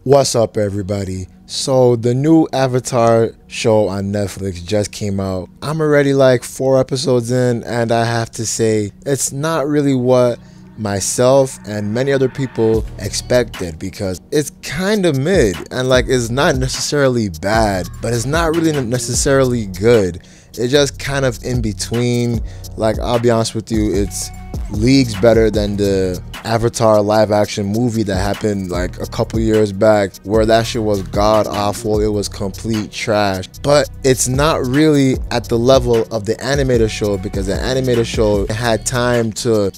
What's up, everybody? So the new Avatar show on Netflix just came out. I'm already like 4 episodes in, and I have to say it's not really what myself and many other people expected, because it's kind of mid, and like it's not necessarily bad, but it's not really necessarily good. It's just kind of in between. Like, I'll be honest with you, it's leagues better than the Avatar live action movie that happened like a couple years back, where that shit was god awful. It was complete trash. But it's not really at the level of the animated show, because the animated show had time to,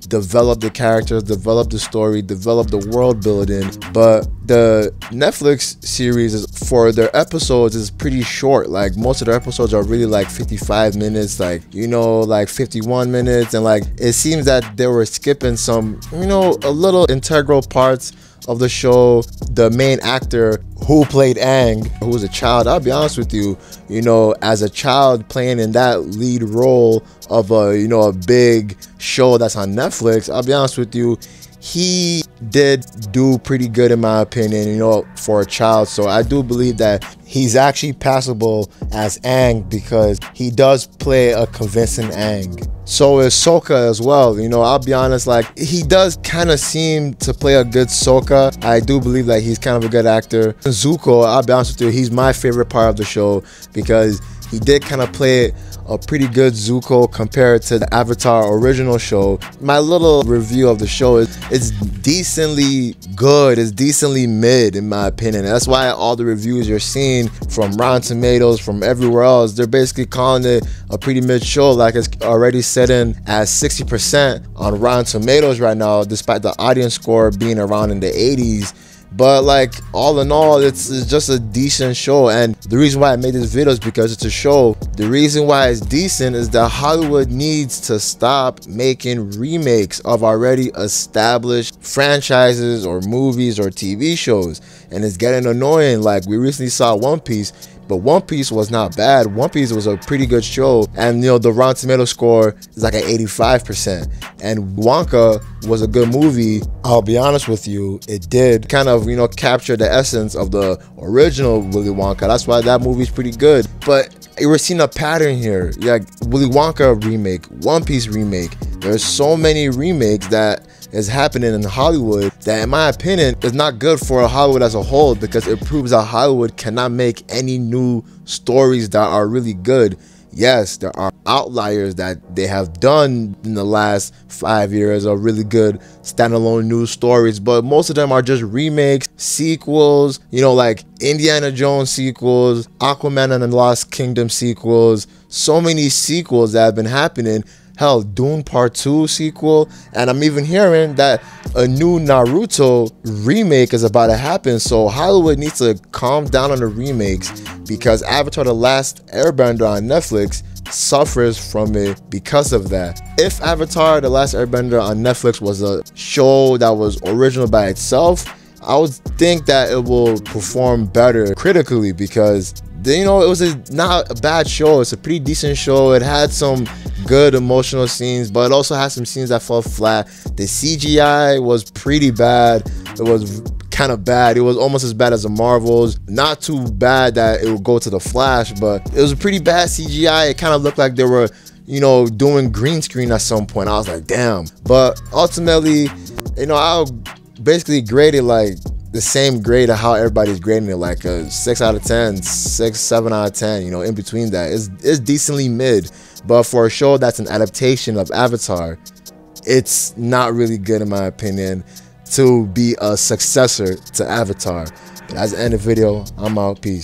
develop the characters, develop the story, develop the world building. But the Netflix series for their episodes is pretty short. Like, most of their episodes are really like 55 minutes, like 51 minutes, and like it seems that they were skipping some a little integral parts of the show. The main actor who played Aang, who was a child, I'll be honest with you, as a child playing in that lead role of a big show that's on Netflix, I'll be honest with you, he did do pretty good in my opinion, for a child. So I do believe that he's actually passable as Aang, because he does play a convincing Aang. So is Sokka as well. I'll be honest, like, he does kind of seem to play a good Sokka. I do believe that he's kind of a good actor. Zuko, I'll be honest with you, he's my favorite part of the show, because he did kind of play a pretty good Zuko compared to the Avatar original show. My little review of the show is it's decently good, it's decently mid in my opinion. That's why all the reviews you're seeing from Rotten Tomatoes, from everywhere else, they're basically calling it a pretty mid show. Like, it's already sitting at 60% on Rotten Tomatoes right now, despite the audience score being around in the 80s. But like, all in all, it's just a decent show. And the reason why I made this video is because it's a show. The reason why it's decent is that Hollywood needs to stop making remakes of already established franchises or movies or TV shows, and it's getting annoying. Like, we recently saw One Piece, but One Piece was not bad. One Piece was a pretty good show, and the Rotten Tomato score is like at 85%. And Wonka was a good movie. I'll be honest with you, it did kind of capture the essence of the original Willy Wonka. That's why that movie's pretty good. But we're seeing a pattern here. Like, Willy Wonka remake, One Piece remake. There's so many remakes that is happening in Hollywood that, in my opinion, is not good for Hollywood as a whole, because it proves that Hollywood cannot make any new stories that are really good. Yes, there are outliers that they have done in the last 5 years of really good standalone news stories, but most of them are just remakes, sequels, like Indiana Jones sequels, Aquaman and the Lost Kingdom sequels. So many sequels that have been happening. Hell, Dune Part 2 sequel, and I'm even hearing that a new Naruto remake is about to happen. So Hollywood needs to calm down on the remakes, because Avatar: The Last Airbender on Netflix suffers from it because of that. If Avatar: The Last Airbender on Netflix was a show that was original by itself, I would think that it will perform better critically, because it was not a bad show. It's a pretty decent show. It had some good emotional scenes, but it also had some scenes that fell flat. The CGI was pretty bad. It was kind of bad. It was almost as bad as the Marvels. Not too bad that it would go to the Flash, but it was a pretty bad CGI. It kind of looked like they were doing green screen at some point. I was like, damn. But ultimately, I'll basically grade it like the same grade of how everybody's grading it, like a 6 out of 10, 6, 7 out of 10, in between that. It's decently mid, but for a show that's an adaptation of Avatar, it's not really good, in my opinion, to be a successor to Avatar. But that's the end of the video. I'm out. Peace.